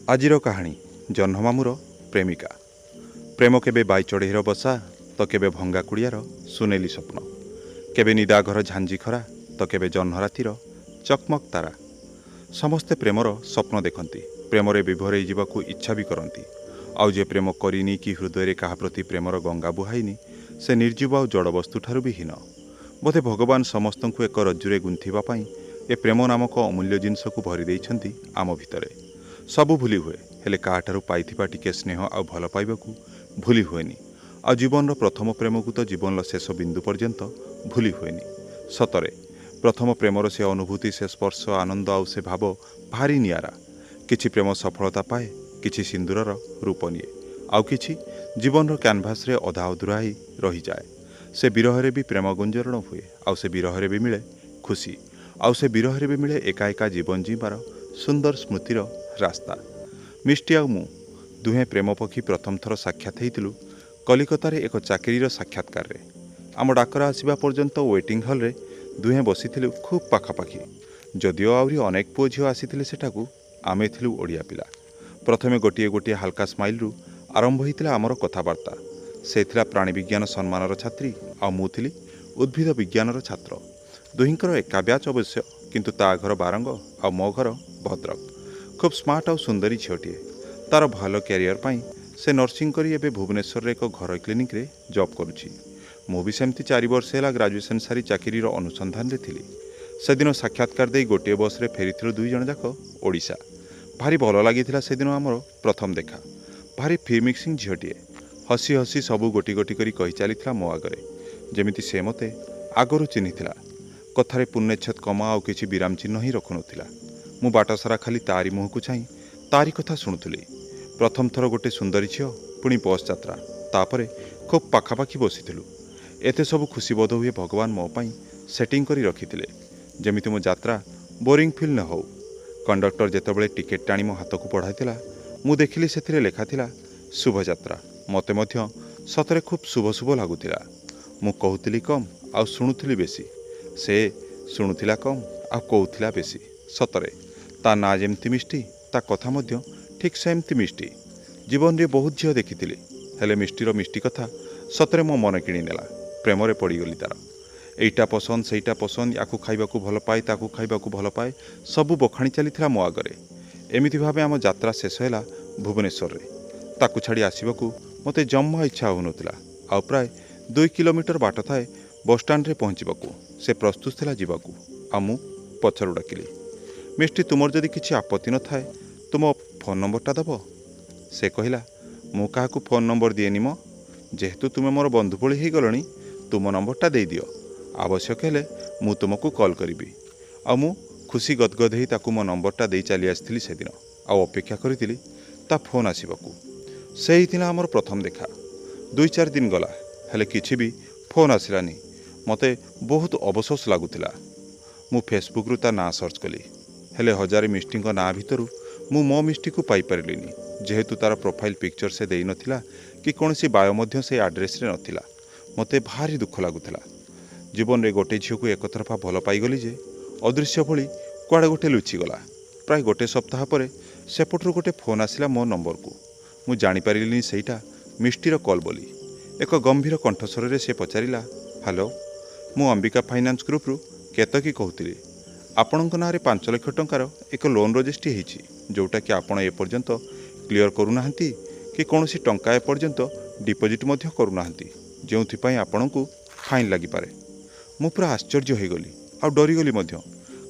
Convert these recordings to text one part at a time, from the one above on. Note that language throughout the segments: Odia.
ଆଜିର କାହାଣୀ ଜହ୍ନମାମୁଁର ପ୍ରେମିକା। ପ୍ରେମ କେବେ ବାଇ ଚଢ଼େଇର ବସା ତ କେବେ ଭଙ୍ଗା କୁଡ଼ିଆର ସୁନେଲି ସ୍ୱପ୍ନ, କେବେ ନିଦାଘର ଝାଞ୍ଜି ଖରା ତ କେବେ ଜହ୍ନ ରାତିର ଚକମକ ତାରା। ସମସ୍ତେ ପ୍ରେମର ସ୍ୱପ୍ନ ଦେଖନ୍ତି, ପ୍ରେମରେ ବିଭୋରେଇ ଯିବାକୁ ଇଚ୍ଛା ବି କରନ୍ତି। ଆଉ ଯେ ପ୍ରେମ କରିନି କି ହୃଦୟରେ କାହା ପ୍ରତି ପ୍ରେମର ଗଙ୍ଗା ବୁହାଇନି, ସେ ନିର୍ଜୀବ ଆଉ ଜଡ଼ବସ୍ତୁଠାରୁ ବି ହୀନ। ବୋଧେ ଭଗବାନ ସମସ୍ତଙ୍କୁ ଏକ ରଜ୍ଜୁରେ ଗୁନ୍ଥିବା ପାଇଁ ଏ ପ୍ରେମ ନାମକ ଅମୂଲ୍ୟ ଜିନିଷକୁ ଭରି ଦେଇଛନ୍ତି ଆମ ଭିତରେ। ସବୁ ଭୁଲି ହୁଏ, ହେଲେ କାହାଠାରୁ ପାଇଥିବା ଟିକେ ସ୍ନେହ ଆଉ ଭଲ ପାଇବାକୁ ଭୁଲି ହୁଏନି। ଆଉ ଜୀବନର ପ୍ରଥମ ପ୍ରେମକୁ ତ ଜୀବନର ଶେଷ ବିନ୍ଦୁ ପର୍ଯ୍ୟନ୍ତ ଭୁଲି ହୁଏନି। ସତରେ ପ୍ରଥମ ପ୍ରେମର ସେ ଅନୁଭୂତି, ସେ ସ୍ପର୍ଶ, ଆନନ୍ଦ ଆଉ ସେ ଭାବ ଭାରି ନିଆରା। କିଛି ପ୍ରେମ ସଫଳତା ପାଏ, କିଛି ସିନ୍ଦୁରର ରୂପ ନିଏ, ଆଉ କିଛି ଜୀବନର କ୍ୟାନଭାସରେ ଅଧା ଅଧୁରା ହେଇ ରହିଯାଏ। ସେ ବିରହରେ ବି ପ୍ରେମ ଗୁଞ୍ଜରଣ ହୁଏ, ଆଉ ସେ ବିରହରେ ବି ମିଳେ ଖୁସି, ଆଉ ସେ ବିରହରେ ବି ମିଳେ ଏକା ଏକା ଜୀବନ ଯିବାର ସୁନ୍ଦର ସ୍ମୃତିର ରାସ୍ତା। ମିଷ୍ଟି ଆଉ ମୁଁ ଦୁହେଁ ପ୍ରେମ ପକ୍ଷୀ ପ୍ରଥମ ଥର ସାକ୍ଷାତ ହେଇଥିଲୁ କଲିକତାରେ ଏକ ଚାକିରିର ସାକ୍ଷାତକାରରେ। ଆମ ଡାକରା ଆସିବା ପର୍ଯ୍ୟନ୍ତ ୱେଟିଂ ହଲ୍ରେ ଦୁହେଁ ବସିଥିଲୁ ଖୁବ୍ ପାଖାପାଖି। ଯଦିଓ ଆହୁରି ଅନେକ ପୁଅ ଝିଅ ଆସିଥିଲେ ସେଠାକୁ, ଆମେ ଥିଲୁ ଓଡ଼ିଆ ପିଲା। ପ୍ରଥମେ ଗୋଟିଏ ଗୋଟିଏ ହାଲକା ସ୍ମାଇଲ୍ରୁ ଆରମ୍ଭ ହୋଇଥିଲା ଆମର କଥାବାର୍ତ୍ତା। ସେ ଥିଲା ପ୍ରାଣୀବିଜ୍ଞାନ ସମ୍ମାନର ଛାତ୍ରୀ, ଆଉ ମୁଁ ଥିଲି ଉଦ୍ଭିଦ ବିଜ୍ଞାନର ଛାତ୍ର। ଦୁହିଁଙ୍କର ଏକା ବ୍ୟାଚ୍ ଅବଶ୍ୟ, କିନ୍ତୁ ତା ଘର ବାରଙ୍ଗ ଆଉ ମୋ ଘର ଭଦ୍ରକ। ଖୁବ୍ ସ୍ମାର୍ଟ ଆଉ ସୁନ୍ଦରୀ ଝିଅଟିଏ। ତା'ର ଭଲ କ୍ୟାରିୟର ପାଇଁ ସେ ନର୍ସିଂ କରି ଏବେ ଭୁବନେଶ୍ୱରରେ ଏକ ଘରୋଇ କ୍ଲିନିକ୍ରେ ଜବ୍ କରୁଛି। ମୁଁ ବି ସେମିତି 4 ବର୍ଷ ହେଲା ଗ୍ରାଜୁଏସନ୍ ସାରି ଚାକିରିର ଅନୁସନ୍ଧାନରେ ଥିଲି। ସେଦିନ ସାକ୍ଷାତକାର ଦେଇ ଗୋଟିଏ ବସ୍ରେ ଫେରିଥିଲୁ ଦୁଇ ଜଣ ଯାକ ଓଡ଼ିଶା। ଭାରି ଭଲ ଲାଗିଥିଲା ସେଦିନ ଆମର ପ୍ରଥମ ଦେଖା। ଭାରି ଫି ମିକ୍ସିଂ ଝିଅଟିଏ। ହସି ହସି ସବୁ ଗୋଟି ଗୋଟି କରି କହି ଚାଲିଥିଲା ମୋ ଆଗରେ, ଯେମିତି ସେ ମୋତେ ଆଗରୁ ଚିହ୍ନିଥିଲା। କଥାରେ ପୂର୍ଣ୍ଣଚ୍ଛେଦ କମା ଆଉ କିଛି ବିରାମ ଚିହ୍ନ ହିଁ ରଖୁନଥିଲା। ମୁଁ ବାଟସାରା ଖାଲି ତାରି ମୁହଁକୁ ଚାହିଁ ତାରି କଥା ଶୁଣୁଥିଲି। ପ୍ରଥମ ଥର ଗୋଟେ ସୁନ୍ଦରୀ ଝିଅ, ପୁଣି ବସ୍ ଯାତ୍ରା, ତାପରେ ଖୁବ୍ ପାଖାପାଖି ବସିଥିଲୁ। ଏତେ ସବୁ ଖୁସି ବୋଧ ହୁଏ ଭଗବାନ ମୋ ପାଇଁ ସେଟିଂ କରି ରଖିଥିଲେ, ଯେମିତି ମୋ ଯାତ୍ରା ବୋରିଂ ଫିଲ୍ ନ ହେଉ। କଣ୍ଡକ୍ଟର ଯେତେବେଳେ ଟିକେଟ୍ ଟାଣି ମୋ ହାତକୁ ବଢ଼ାଇଥିଲା, ମୁଁ ଦେଖିଲି ସେଥିରେ ଲେଖାଥିଲା ଶୁଭଯାତ୍ରା। ମୋତେ ମଧ୍ୟ ସତରେ ଖୁବ୍ ଶୁଭ ଶୁଭ ଲାଗୁଥିଲା। ମୁଁ କହୁଥିଲି କମ୍ ଆଉ ଶୁଣୁଥିଲି ବେଶୀ। ସେ ଶୁଣୁଥିଲା କମ୍ ଆଉ କହୁଥିଲା ବେଶୀ। ସତରେ ତା ନାଁ ଯେମିତି ମିଷ୍ଟି, ତା କଥା ମଧ୍ୟ ଠିକ୍ ସେମିତି ମିଷ୍ଟି। ଜୀବନରେ ବହୁତ ଝିଅ ଦେଖିଥିଲି, ହେଲେ ମିଷ୍ଟିର ମିଷ୍ଟି କଥା ସତରେ ମୋ ମନ କିଣିନେଲା। ପ୍ରେମରେ ପଡ଼ିଗଲି ତା'ର। ଏଇଟା ପସନ୍ଦ, ସେଇଟା ପସନ୍ଦ, ୟାକୁ ଖାଇବାକୁ ଭଲ ପାଏ, ତାକୁ ଖାଇବାକୁ ଭଲ ପାଏ, ସବୁ ବଖାଣି ଚାଲିଥିଲା ମୋ ଆଗରେ। ଏମିତି ଭାବେ ଆମ ଯାତ୍ରା ଶେଷ ହେଲା ଭୁବନେଶ୍ୱରରେ। ତାକୁ ଛାଡ଼ି ଆସିବାକୁ ମୋତେ ଜମା ଇଚ୍ଛା ହେଉନଥିଲା। ଆଉ ପ୍ରାୟ 2 କିଲୋମିଟର ବାଟ ଥାଏ ବସ୍ଷ୍ଟାଣ୍ଡରେ ପହଞ୍ଚିବାକୁ। ସେ ପ୍ରସ୍ତୁତ ଥିଲା ଯିବାକୁ, ଆଉ ମୁଁ ପଛରୁ ଡାକିଲି, ମିଷ୍ଟି, ତୁମର ଯଦି କିଛି ଆପତ୍ତି ନଥାଏ ତୁମ ଫୋନ୍ ନମ୍ବରଟା ଦେବ। ସେ କହିଲା, ମୁଁ କାହାକୁ ଫୋନ୍ ନମ୍ବର ଦିଏନି ମ। ଯେହେତୁ ତୁମେ ମୋର ବନ୍ଧୁ ଭଳି ହେଇଗଲଣି, ତୁମ ନମ୍ବରଟା ଦେଇଦିଅ। ଆବଶ୍ୟକ ହେଲେ ମୁଁ ତୁମକୁ କଲ୍ କରିବି। ଆଉ ମୁଁ ଖୁସି ଗଦଗଦ ହେଇ ତାକୁ ମୋ ନମ୍ବରଟା ଦେଇ ଚାଲି ଆସିଥିଲି ସେଦିନ, ଆଉ ଅପେକ୍ଷା କରିଥିଲି ତା ଫୋନ୍ ଆସିବାକୁ। ସେହି ଥିଲା ଆମର ପ୍ରଥମ ଦେଖା। 2-4 ଦିନ ଗଲା, ହେଲେ କିଛି ବି ଫୋନ୍ ଆସିଲାନି। ମୋତେ ବହୁତ ଅବଶୋଷ ଲାଗୁଥିଲା। ମୁଁ ଫେସବୁକ୍ରୁ ତା ନାଁ ସର୍ଚ୍ଚ କଲି, ହେଲେ ହଜାରେ ମିଷ୍ଟିଙ୍କ ନାଁ ଭିତରୁ ମୁଁ ମୋ ମିଷ୍ଟିକୁ ପାଇପାରିଲିନି। ଯେହେତୁ ତା'ର ପ୍ରୋଫାଇଲ୍ ପିକ୍ଚର୍ ସେ ଦେଇନଥିଲା କି କୌଣସି ବାୟୋ ମଧ୍ୟ ସେ ଆଡ୍ରେସ୍ରେ ନଥିଲା। ମୋତେ ଭାରି ଦୁଃଖ ଲାଗୁଥିଲା। ଜୀବନରେ ଗୋଟେ ଝିଅକୁ ଏକତରଫା ଭଲ ପାଇଗଲି ଯେ ଅଦୃଶ୍ୟ ଭଳି କୁଆଡ଼େ ଗୋଟେ ଲୁଚିଗଲା। ପ୍ରାୟ ଗୋଟେ ସପ୍ତାହ ପରେ ସେପଟରୁ ଗୋଟେ ଫୋନ୍ ଆସିଲା ମୋ ନମ୍ବରକୁ। ମୁଁ ଜାଣିପାରିଲିନି ସେଇଟା ମିଷ୍ଟିର କଲ୍ ବୋଲି। ଏକ ଗମ୍ଭୀର କଣ୍ଠସ୍ୱରରେ ସେ ପଚାରିଲା, ହ୍ୟାଲୋ, ମୁଁ ଅମ୍ବିକା ଫାଇନାନ୍ସ ଗ୍ରୁପରୁ କେତକୀ କହୁଥିଲି। ଆପଣଙ୍କ ନାଁରେ 5 ଲକ୍ଷ ଟଙ୍କାର ଏକ ଲୋନ୍ ରେଜିଷ୍ଟ୍ରି ହେଇଛି, ଯେଉଁଟାକି ଆପଣ ଏପର୍ଯ୍ୟନ୍ତ କ୍ଲିୟର କରୁନାହାନ୍ତି କି କୌଣସି ଟଙ୍କା ଏପର୍ଯ୍ୟନ୍ତ ଡିପୋଜିଟ୍ ମଧ୍ୟ କରୁନାହାନ୍ତି, ଯେଉଁଥିପାଇଁ ଆପଣଙ୍କୁ ଫାଇନ୍ ଲାଗିପାରେ। ମୁଁ ପୁରା ଆଶ୍ଚର୍ଯ୍ୟ ହୋଇଗଲି ଆଉ ଡରିଗଲି ମଧ୍ୟ,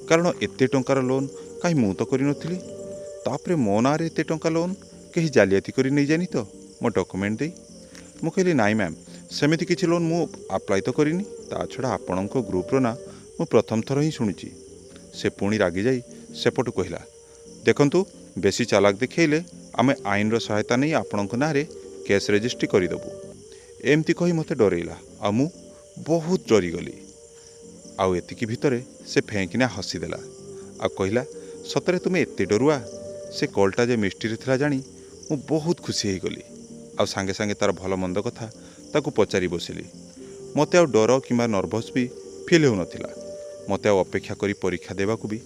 କାରଣ ଏତେ ଟଙ୍କାର ଲୋନ୍ କାହିଁ ମୁଁ ତ କରିନଥିଲି। ତାପରେ ମୋ ନାଁରେ ଏତେ ଟଙ୍କା ଲୋନ୍ କେହି ଜାଲିଆତି କରି ନେଇଯାନି ତ ମୋ ଡକୁମେଣ୍ଟ ଦେଇ। ମୁଁ କହିଲି, ନାଇଁ ମ୍ୟାମ୍, ସେମିତି କିଛି ଲୋନ୍ ମୁଁ ଆପ୍ଲାଏ ତ କରିନି। ତା ଛଡ଼ା ଆପଣଙ୍କ ଗ୍ରୁପ୍ର ନାଁ ମୁଁ ପ୍ରଥମ ଥର ହିଁ ଶୁଣିଛି। ସେ ପୁଣି ରାଗିଯାଇ ସେପଟୁ କହିଲା, ଦେଖନ୍ତୁ, ବେଶୀ ଚାଲାକ ଦେଖେଇଲେ ଆମେ ଆଇନର ସହାୟତା ନେଇ ଆପଣଙ୍କ ନାଁରେ କେସ୍ ରେଜିଷ୍ଟ୍ରି କରିଦେବୁ। ଏମିତି କହି ମୋତେ ଡରେଇଲା, ଆଉ ମୁଁ ବହୁତ ଡରିଗଲି। ଆଉ ଏତିକି ଭିତରେ ସେ ଫେଁକିନା ହସିଦେଲା ଆଉ କହିଲା, ସତରେ ତୁମେ ଏତେ ଡରୁଆ? ସେ କଲ୍ଟା ଯେ ମିଷ୍ଟିରେ ଥିଲା ଜାଣି ମୁଁ ବହୁତ ଖୁସି ହେଇଗଲି, ଆଉ ସାଙ୍ଗେ ସାଙ୍ଗେ ତା'ର ଭଲ ମନ୍ଦ କଥା ତାକୁ ପଚାରି ବସିଲି। ମୋତେ ଆଉ ଡର କିମ୍ବା ନର୍ଭସ୍ ବି ଫିଲ୍ ହେଉନଥିଲା। ମୋତେ ଆଉ ଅପେକ୍ଷା କରି ପରୀକ୍ଷା ଦେବାକୁ ବି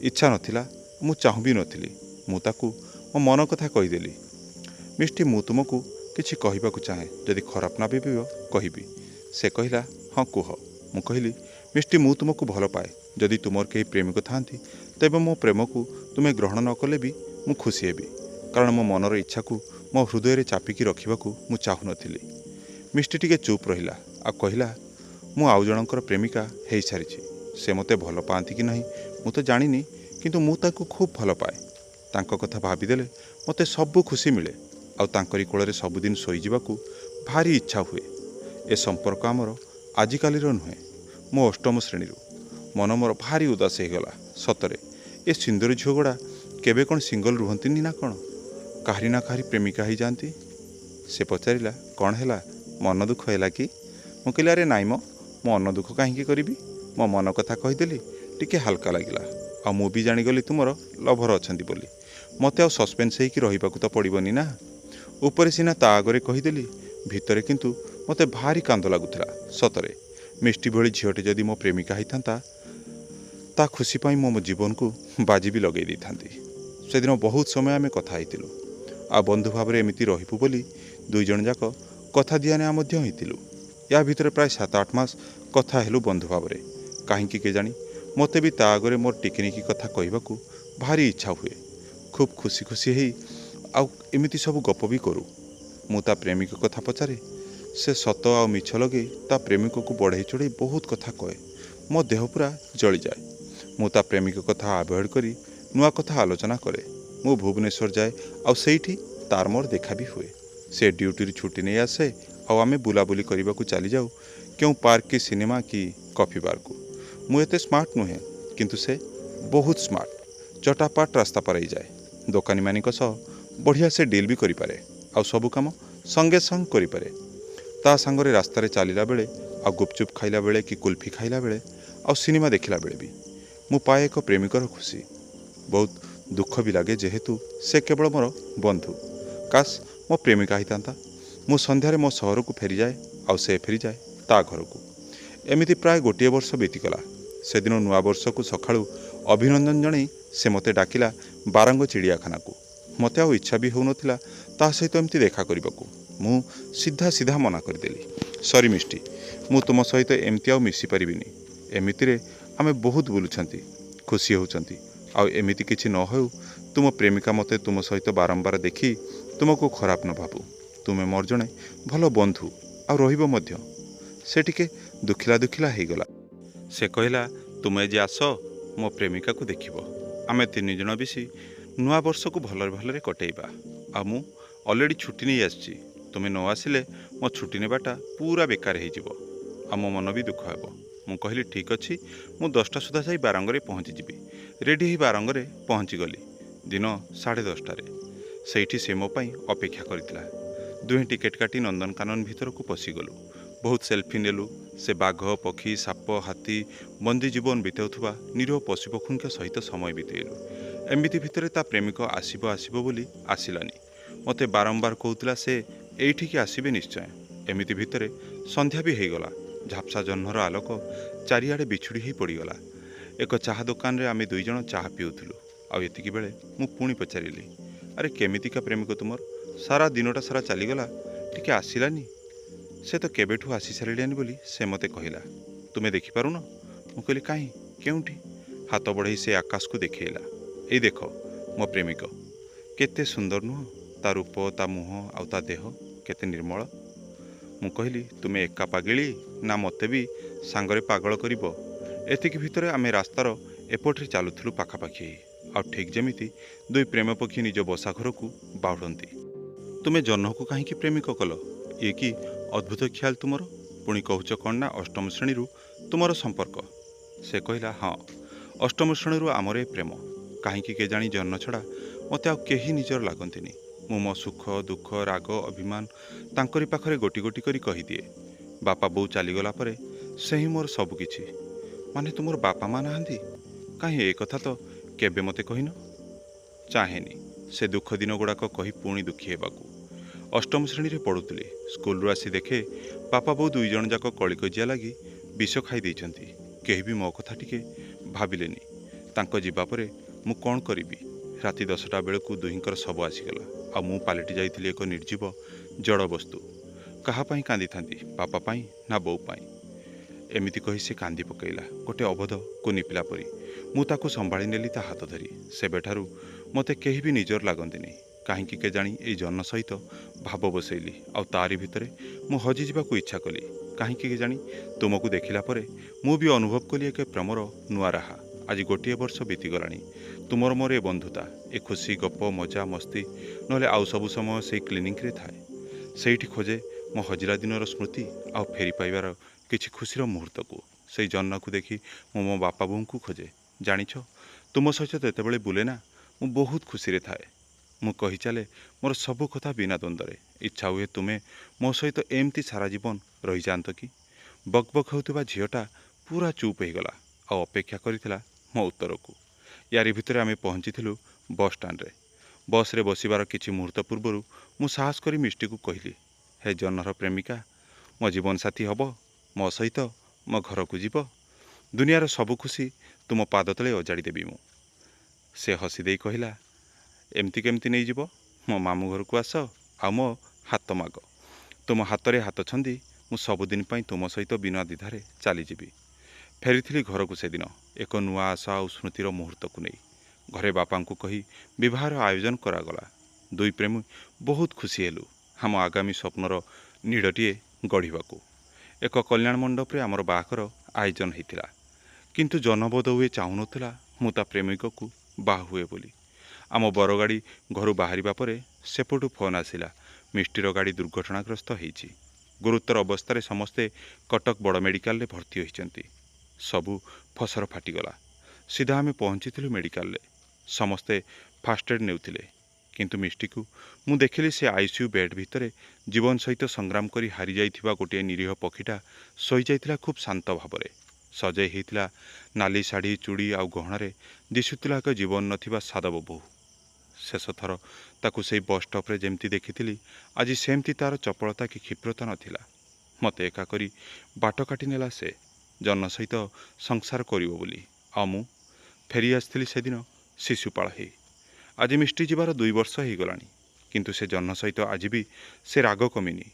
ଇଚ୍ଛା ନଥିଲା। ମୁଁ ଚାହୁଁ ବି ନଥିଲି। ମୁଁ ତାକୁ ମୋ ମନ କଥା କହିଦେଲି। ମିଷ୍ଟି ମୁଁ ତୁମକୁ କିଛି କହିବାକୁ ଚାହେଁ, ଯଦି ଖରାପ ନା ଭାବିବ କହିବି। ସେ କହିଲା ହଁ କୁହ। ମୁଁ କହିଲି ମିଷ୍ଟି ମୁଁ ତୁମକୁ ଭଲ ପାଏ। ଯଦି ତୁମର କେହି ପ୍ରେମିକ ଥାଆନ୍ତି ତେବେ ମୋ ପ୍ରେମକୁ ତୁମେ ଗ୍ରହଣ ନ କଲେ ବି ମୁଁ ଖୁସି ହେବି, କାରଣ ମୋ ମନର ଇଚ୍ଛାକୁ ମୋ ହୃଦୟରେ ଚାପିକି ରଖିବାକୁ ମୁଁ ଚାହୁଁନଥିଲି। ମିଷ୍ଟି ଟିକେ ଚୁପ୍ ରହିଲା ଆଉ କହିଲା ମୁଁ ଆଉ ଜଣଙ୍କର ପ୍ରେମିକା ହେଇସାରିଛି। ସେ ମୋତେ ଭଲ ପାଆନ୍ତି କି ନାହିଁ ମୁଁ ତ ଜାଣିନି, କିନ୍ତୁ ମୁଁ ତାକୁ ଖୁବ୍ ଭଲ ପାଏ। ତାଙ୍କ କଥା ଭାବିଦେଲେ ମୋତେ ସବୁ ଖୁସି ମିଳେ ଆଉ ତାଙ୍କରି କୋଳରେ ସବୁଦିନ ଶୋଇଯିବାକୁ ଭାରି ଇଚ୍ଛା ହୁଏ। ଏ ସମ୍ପର୍କ ଆମର ଆଜିକାଲିର ନୁହେଁ, ମୋ ଅଷ୍ଟମ ଶ୍ରେଣୀରୁ। ମନ ମୋର ଭାରି ଉଦାସ ହେଇଗଲା। ସତରେ ଏ ସୁନ୍ଦର ଝିଅଗୁଡ଼ା କେବେ କ'ଣ ସିଙ୍ଗଲ ରୁହନ୍ତିନି ନା କ'ଣ? କାହାରି ନା କାହାରି ପ୍ରେମିକା ହେଇଯାଆନ୍ତି। ସେ ପଚାରିଲା କ'ଣ ହେଲା, ମନ ଦୁଃଖ ହେଲା କି? ମୁଁ କହିଲି ଆରେ ନାଇଁ ମ, ମୁଁ ମନ ଦୁଃଖ କାହିଁକି କରିବି? ମୋ ମନ କଥା କହିଦେଲି, ଟିକେ ହାଲକା ଲାଗିଲା। ଆଉ ମୁଁ ବି ଜାଣିଗଲି ତୁମର ଲଭର ଅଛନ୍ତି ବୋଲି। ମୋତେ ଆଉ ସସ୍ପେନ୍ସ ହେଇକି ରହିବାକୁ ତ ପଡ଼ିବନି ନା। ଉପରେ ସିନା ତା ଆଗରେ କହିଦେଲି, ଭିତରେ କିନ୍ତୁ ମୋତେ ଭାରି କାନ୍ଦ ଲାଗୁଥିଲା। ସତରେ ମିଷ୍ଟି ଭଳି ଝିଅଟି ଯଦି ମୋ ପ୍ରେମିକା ହେଇଥାନ୍ତା, ତା ଖୁସି ପାଇଁ ମୁଁ ମୋ ଜୀବନକୁ ବାଜି ବି ଲଗେଇ ଦେଇଥାନ୍ତି। ସେଦିନ ବହୁତ ସମୟ ଆମେ କଥା ହେଇଥିଲୁ ଆଉ ବନ୍ଧୁ ଭାବରେ ଏମିତି ରହିବୁ ବୋଲି ଦୁଇ ଜଣ ଯାକ କଥା ଦିଆନିଆ ମଧ୍ୟ ହେଇଥିଲୁ। ୟା ଭିତରେ ପ୍ରାୟ 7-8 ମାସ କଥା ହେଲୁ ବନ୍ଧୁ ଭାବରେ। କାହିଁକି କେଜାଣି ମୋତେ ବି ତା ଆଗରେ ମୋର ଟିକିନିକି କଥା କହିବାକୁ ଭାରି ଇଚ୍ଛା ହୁଏ। ଖୁବ୍ ଖୁସି ଖୁସି ହେଇ ଆଉ ଏମିତି ସବୁ ଗପ ବି କରୁ। ମୁଁ ତା ପ୍ରେମିକ କଥା ପଚାରେ, ସେ ସତ ଆଉ ମିଛ ଲଗେଇ ତା ପ୍ରେମିକକୁ ବଢ଼େଇ ଚଢ଼େଇ ବହୁତ କଥା କହେ। ମୋ ଦେହ ପୁରା ଜଳିଯାଏ। ମୁଁ ତା ପ୍ରେମିକ କଥା ଆଭଏଡ଼୍ କରି ନୂଆ କଥା ଆଲୋଚନା କରେ। ମୁଁ ଭୁବନେଶ୍ୱର ଯାଏ ଆଉ ସେଇଠି ତାର ମୋର ଦେଖା ବି ହୁଏ। ସେ ଡ୍ୟୁଟିରୁ ଛୁଟି ନେଇ ଆସେ ଆଉ ଆମେ ବୁଲାବୁଲି କରିବାକୁ ଚାଲିଯାଉ କେଉଁ ପାର୍କ କି ସିନେମା କି କଫି ବାରକୁ। ମୁଁ ଏତେ ସ୍ମାର୍ଟ ନୁହେଁ, କିନ୍ତୁ ସେ ବହୁତ ସ୍ମାର୍ଟ। ଚଟାପାଟ ରାସ୍ତା ପାରେଇଯାଏ। ଦୋକାନୀମାନଙ୍କ ସହ ବଢ଼ିଆ ସେ ଡିଲ୍ ବି କରିପାରେ ଆଉ ସବୁ କାମ ସଙ୍ଗେ ସଙ୍ଗ କରିପାରେ। ତା ସାଙ୍ଗରେ ରାସ୍ତାରେ ଚାଲିଲା ବେଳେ ଆଉ ଗୁପଚୁପ୍ ଖାଇଲା ବେଳେ କି କୁଲ୍ଫି ଖାଇଲା ବେଳେ ଆଉ ସିନେମା ଦେଖିଲା ବେଳେ ବି ମୁଁ ପାଏ ଏକ ପ୍ରେମିକର ଖୁସି। ବହୁତ ଦୁଃଖ ବି ଲାଗେ, ଯେହେତୁ ସେ କେବଳ ମୋର ବନ୍ଧୁ। କାଶ ମୋ ପ୍ରେମିକା ହେଇଥାନ୍ତା। ମୁଁ ସନ୍ଧ୍ୟାରେ ମୋ ସହରକୁ ଫେରିଯାଏ ଆଉ ସେ ଫେରିଯାଏ ତା ଘରକୁ। ଏମିତି ପ୍ରାୟ ଗୋଟିଏ ବର୍ଷ ବିତିଗଲା। ସେଦିନ ନୂଆବର୍ଷକୁ ସକାଳୁ ଅଭିନନ୍ଦନ ଜଣାଇ ସେ ମୋତେ ଡାକିଲା ବାରଙ୍ଗ ଚିଡ଼ିଆଖାନାକୁ। ମୋତେ ଆଉ ଇଚ୍ଛା ବି ହେଉନଥିଲା ତା ସହିତ ଏମିତି ଦେଖା କରିବାକୁ। ମୁଁ ସିଧା ମନା କରିଦେଲି, ସରି ମିଷ୍ଟି, ମୁଁ ତୁମ ସହିତ ଏମିତି ଆଉ ମିଶିପାରିବିନି। ଏମିତିରେ ଆମେ ବହୁତ ବୁଲୁଛନ୍ତି, ଖୁସି ହେଉଛନ୍ତି, ଆଉ ଏମିତି କିଛି ନ ହେଉ ତୁମ ପ୍ରେମିକା ମୋତେ ତୁମ ସହିତ ବାରମ୍ବାର ଦେଖି ତୁମକୁ ଖରାପ ନ ଭାବୁ। ତୁମେ ମୋର ଜଣେ ଭଲ ବନ୍ଧୁ ଆଉ ରହିବ ମଧ୍ୟ। ସେ ଟିକେ ଦୁଃଖିଲା ହେଇଗଲା। ସେ କହିଲା ତୁମେ ଆଜି ଆସ ମୋ ପ୍ରେମିକାକୁ ଦେଖିବ। ଆମେ 3 ଜଣ ମିଶି ନୂଆ ବର୍ଷକୁ ଭଲରେ କଟେଇବା। ଆଉ ମୁଁ ଅଲରେଡ଼ି ଛୁଟି ନେଇ ଆସିଛି। ତୁମେ ନ ଆସିଲେ ମୋ ଛୁଟି ନେବାଟା ପୁରା ବେକାର ହେଇଯିବ ଆଉ ମୋ ମନ ବି ଦୁଃଖ ହେବ। ମୁଁ କହିଲି ଠିକ୍ ଅଛି, ମୁଁ 10ଟା ସୁଦ୍ଧା ଯାଇ ବାରଙ୍ଗରେ ପହଞ୍ଚିଯିବି। ରେଡ଼ି ହେଇ ବାରଙ୍ଗରେ ପହଞ୍ଚିଗଲି ଦିନ 10:30ରେ। ସେଇଠି ସେ ମୋ ପାଇଁ ଅପେକ୍ଷା କରିଥିଲା। ଦୁହେଁ ଟିକେଟ୍ କାଟି ନନ୍ଦନକାନନ ଭିତରକୁ ପଶିଗଲୁ। ବହୁତ ସେଲ୍ଫି ନେଲୁ। ସେ ବାଘ, ପକ୍ଷୀ, ସାପ, ହାତୀ, ବନ୍ଦୀ ଜୀବନ ବିତାଉଥିବା ନିରୀହ ପଶୁପକ୍ଷୀଙ୍କ ସହିତ ସମୟ ବିତେଇଲୁ। ଏମିତି ଭିତରେ ତା ପ୍ରେମିକ ଆସିବ ବୋଲି ଆସିଲାନି। ମୋତେ ବାରମ୍ବାର କହୁଥିଲା ସେ ଏଇଠିକି ଆସିବେ ନିଶ୍ଚୟ। ଏମିତି ଭିତରେ ସନ୍ଧ୍ୟା ବି ହେଇଗଲା। ଝାପ୍ସା ଜହ୍ନର ଆଲୋକ ଚାରିଆଡ଼େ ବିଛୁଡ଼ି ହେଇ ପଡ଼ିଗଲା। ଏକ ଚାହା ଦୋକାନରେ ଆମେ 2 ଜଣ ଚାହା ପିଉଥିଲୁ। ଆଉ ଏତିକି ବେଳେ ମୁଁ ପୁଣି ପଚାରିଲି, ଆରେ କେମିତିକା ପ୍ରେମିକ ତୁମର? ସାରା ଦିନଟା ସାରା ଚାଲିଗଲା, ଟିକେ ଆସିଲାନି? ସେ ତ କେବେଠୁ ଆସି ସାରିଲେଣି ବୋଲି ସେ ମୋତେ କହିଲା। ତୁମେ ଦେଖିପାରୁନ? ମୁଁ କହିଲି କାହିଁ, କେଉଁଠି? ହାତ ବଢ଼େଇ ସେ ଆକାଶକୁ ଦେଖେଇଲା। ଏଇ ଦେଖ ମୋ ପ୍ରେମିକ। କେତେ ସୁନ୍ଦର ନୁହଁ? ତା ରୂପ, ତା ମୁହଁ ଆଉ ତା ଦେହ କେତେ ନିର୍ମଳ। ମୁଁ କହିଲି ତୁମେ ଏକା ପାଗିଳି ନା ମୋତେ ବି ସାଙ୍ଗରେ ପାଗଳ କରିବ? ଏତିକି ଭିତରେ ଆମେ ରାସ୍ତାର ଏପଟରେ ଚାଲୁଥିଲୁ ପାଖାପାଖି, ଆଉ ଠିକ୍ ଯେମିତି 2 ପ୍ରେମ ପକ୍ଷୀ ନିଜ ବସା ଘରକୁ ବାହୁଡ଼ନ୍ତି। ତୁମେ ଜହ୍ନକୁ କାହିଁକି ପ୍ରେମିକ କଲ? ଇଏ କି ଅଦ୍ଭୁତ ଖିଆଲ ତୁମର। ପୁଣି କହୁଛ କ'ଣ ନା ଅଷ୍ଟମ ଶ୍ରେଣୀରୁ ତୁମର ସମ୍ପର୍କ। ସେ କହିଲା ହଁ, ଅଷ୍ଟମ ଶ୍ରେଣୀରୁ ଆମର ଏ ପ୍ରେମ। କାହିଁକି କେଜାଣି ଜହ୍ନ ଛଡ଼ା ମୋତେ ଆଉ କେହି ନିଜର ଲାଗନ୍ତିନି। ମୁଁ ମୋ ସୁଖ, ଦୁଃଖ, ରାଗ, ଅଭିମାନ ତାଙ୍କରି ପାଖରେ ଗୋଟି ଗୋଟି କରି କହିଦିଏ। ବାପା ବୋଉ ଚାଲିଗଲା ପରେ ସେ ହିଁ ମୋର ସବୁ କିଛି। ମାନେ ତୁମର ବାପା ମା ନାହାନ୍ତି? କାହିଁ ଏ କଥା ତ କେବେ ମୋତେ କହିନ? ଚାହେଁନି ସେ ଦୁଃଖ ଦିନ ଗୁଡ଼ାକ କହି ପୁଣି ଦୁଃଖୀ ହେବାକୁ। ଅଷ୍ଟମ ଶ୍ରେଣୀରେ ପଢ଼ୁଥିଲି। ସ୍କୁଲରୁ ଆସି ଦେଖେ ବାପା ବୋଉ 2 ଜଣ ଯାକ କଳିକଜିଆ ଲାଗି ବିଷ ଖାଇ ଦେଇଛନ୍ତି। କେହି ବି ମୋ କଥା ଟିକେ ଭାବିଲେନି। ତାଙ୍କ ଯିବା ପରେ ମୁଁ କ'ଣ କରିବି? ଠିକ୍ ରାତି 10ଟା ବେଳକୁ ଦୁହିଁଙ୍କର ଶବ ଆସିଗଲା ଆଉ ମୁଁ ପାଲଟି ଯାଇଥିଲି ଏକ ନିର୍ଜୀବ ଜଡ଼ ବସ୍ତୁ। କାହା ପାଇଁ କାନ୍ଦିଥାନ୍ତି, ବାପା ପାଇଁ ନା ବୋଉ ପାଇଁ? ଏମିତି କହି ସେ କାନ୍ଦି ପକାଇଲା ଗୋଟେ ଅବୋଧ କୁନି ପିଲା ପରି। ମୁଁ ତାକୁ ସମ୍ଭାଳି ନେଲି ତା ହାତ ଧରି। ସେବେଠାରୁ ମୋତେ କେହି ବି ନିଜର ଲାଗନ୍ତିନି। କାହିଁକି କେଜାଣି ଏଇ ଜହ୍ନ ସହିତ ଭାବ ବସେଇଲି ଆଉ ତାରି ଭିତରେ ମୁଁ ହଜିଯିବାକୁ ଇଚ୍ଛା କଲି। କାହିଁକି କେଜାଣି ତୁମକୁ ଦେଖିଲା ପରେ ମୁଁ ବି ଅନୁଭବ କଲି ଏକ ପ୍ରେମର ନୂଆ ରାହା। ଆଜି ଗୋଟିଏ ବର୍ଷ ବିତିଗଲାଣି। ତୁମର ମୋର ଏ ବନ୍ଧୁତା, ଏ ଖୁସି, ଗପ, ମଜା, ମସ୍ତି, ନହେଲେ ଆଉ ସବୁ ସମୟ ସେଇ କ୍ଲିନିକ୍ରେ ଥାଏ। ସେଇଠି ଖୋଜେ ମୋ ହଜିଲା ଦିନର ସ୍ମୃତି ଆଉ ଫେରି ପାଇବାର କିଛି ଖୁସିର ମୁହୂର୍ତ୍ତକୁ। ସେଇ ଜହ୍ନକୁ ଦେଖି ମୁଁ ମୋ ବାପା ବୋଉଙ୍କୁ ଖୋଜେ। ଜାଣିଛ, ତୁମ ସହିତ ଯେତେବେଳେ ବୁଲେ ନା, ମୁଁ ବହୁତ ଖୁସିରେ ଥାଏ। ମୁଁ କହିଚାଲେ ମୋର ସବୁ କଥା ବିନା ଦ୍ୱନ୍ଦ୍ୱରେ। ଇଚ୍ଛା ହୁଏ ତୁମେ ମୋ ସହିତ ଏମିତି ସାରା ଜୀବନ ରହିଯାଆନ୍ତ କି? ବକ୍ ବକ୍ ହେଉଥିବା ଝିଅଟା ପୁରା ଚୁପ୍ ହେଇଗଲା ଆଉ ଅପେକ୍ଷା କରିଥିଲା ମୋ ଉତ୍ତରକୁ। ୟାରି ଭିତରେ ଆମେ ପହଞ୍ଚିଥିଲୁ ବସ୍ ଷ୍ଟାଣ୍ଡରେ। ବସ୍ରେ ବସିବାର କିଛି ମୁହୂର୍ତ୍ତ ପୂର୍ବରୁ ମୁଁ ସାହସ କରି ମିଷ୍ଟିକୁ କହିଲି, ହେ ଜହ୍ନର ପ୍ରେମିକା, ମୋ ଜୀବନସାଥୀ ହେବ, ମୋ ସହିତ ମୋ ଘରକୁ ଯିବ। ଦୁନିଆର ସବୁ ଖୁସି ତୁମ ପାଦ ତଳେ ଅଜାଡ଼ି ଦେବି ମୁଁ। ସେ ହସି ଦେଇ କହିଲା, ଏମିତି କେମିତି ନେଇଯିବ? ମୋ ମାମୁଁ ଘରକୁ ଆସ ଆଉ ମୋ ହାତ ମାଗ। ତୁମ ହାତରେ ହାତ ଛନ୍ଦି ମୁଁ ସବୁଦିନ ପାଇଁ ତୁମ ସହିତ ବିନା ଦ୍ୱିଧାରେ ଚାଲିଯିବି। ଫେରିଥିଲି ଘରକୁ ସେଦିନ ଏକ ନୂଆ ଆଶା ଆଉ ସ୍ମୃତିର ମୁହୂର୍ତ୍ତକୁ ନେଇ। ଘରେ ବାପାଙ୍କୁ କହି ବିବାହର ଆୟୋଜନ କରାଗଲା। ଦୁଇ ପ୍ରେମୀ ବହୁତ ଖୁସି ହେଲୁ ଆମ ଆଗାମୀ ସ୍ୱପ୍ନର ନୀଡ଼ଟିଏ ଗଢ଼ିବାକୁ। ଏକ କଲ୍ୟାଣ ମଣ୍ଡପରେ ଆମର ବାହାଘର ଆୟୋଜନ ହୋଇଥିଲା। କିନ୍ତୁ ଜହ୍ନ ବୋଧହୁଏ ଚାହୁଁନଥିଲା ମୁଁ ତା ପ୍ରେମିକକୁ ବାହା ହୁଏ ବୋଲି। ଆମ ବରଗାଡ଼ି ଘରୁ ବାହାରିବା ପରେ ସେପଟୁ ଫୋନ୍ ଆସିଲା, ମିଷ୍ଟିର ଗାଡ଼ି ଦୁର୍ଘଟଣାଗ୍ରସ୍ତ ହେଇଛି। ଗୁରୁତର ଅବସ୍ଥାରେ ସମସ୍ତେ କଟକ ବଡ଼ ମେଡ଼ିକାଲରେ ଭର୍ତ୍ତି ହୋଇଛନ୍ତି। ସବୁ ଫସର ଫାଟିଗଲା। ସିଧା ଆମେ ପହଞ୍ଚିଥିଲୁ ମେଡ଼ିକାଲରେ। ସମସ୍ତେ ଫାଷ୍ଟ ଏଡ୍ ନେଉଥିଲେ। କିନ୍ତୁ ମିଷ୍ଟିକୁ ମୁଁ ଦେଖିଲି ସେ ଆଇସିୟୁ ବେଡ୍ ଭିତରେ ଜୀବନ ସହିତ ସଂଗ୍ରାମ କରି ହାରିଯାଇଥିବା ଗୋଟିଏ ନିରୀହ ପକ୍ଷୀଟା ଶୋଇଯାଇଥିଲା ଖୁବ୍ ଶାନ୍ତ ଭାବରେ। ସଜେଇ ହେଇଥିଲା ନାଲି ଶାଢ଼ୀ, ଚୁଡ଼ି ଆଉ ଗହଣାରେ ଦିଶୁଥିଲା ଏକ ଜୀବନ ନଥିବା ସାଧବ ବୋହୂ। ଶେଷ ଥର ତାକୁ ସେଇ ବସ୍ ଷ୍ଟପ୍ରେ ଯେମିତି ଦେଖିଥିଲି, ଆଜି ସେମିତି ତା'ର ଚପଳତା କି କ୍ଷିପ୍ରତା ନଥିଲା। ମୋତେ ଏକା କରି ବାଟ କାଟି ନେଲା ସେ ଜହ୍ନ ସହିତ ସଂସାର କରିବ ବୋଲି। ଆଉ ମୁଁ ଫେରି ଆସିଥିଲି ସେଦିନ ଶିଶୁପାଳ ହେଇ। ଆଜି ମିଷ୍ଟି ଯିବାର 2 ବର୍ଷ ହେଇଗଲାଣି। କିନ୍ତୁ ସେ ଜହ୍ନ ସହିତ ଆଜି ବି ସେ ରାଗ କମିନି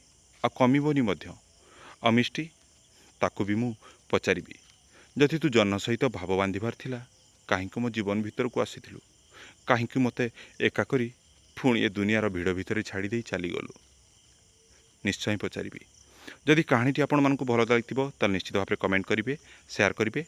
ଆଉ କମିବନି ମଧ୍ୟ। ଆଉ ମିଷ୍ଟି, ତାକୁ ବି ମୁଁ ପଚାରିବି, ଯଦି ତୁ ଜହ୍ନ ସହିତ ଭାବ ବାନ୍ଧିବାର ଥିଲା, କାହିଁକି ମୋ ଜୀବନ ଭିତରକୁ ଆସିଥିଲୁ? କାହିଁକି ମୋତେ ଏକା କରି ପୁଣି ଏ ଦୁନିଆର ଭିଡ଼ ଭିତରେ ଛାଡ଼ି ଦେଇ ଚାଲିଗଲୁ? ନିଶ୍ଚୟ ପଚାରିବି। ଯଦି କାହାଣୀଟି ଆପଣମାନଙ୍କୁ ଭଲ ଲାଗିଥିବ ତାହେଲେ ନିଶ୍ଚିତ ଭାବରେ କମେଣ୍ଟ କରିବେ, ସେୟାର କରିବେ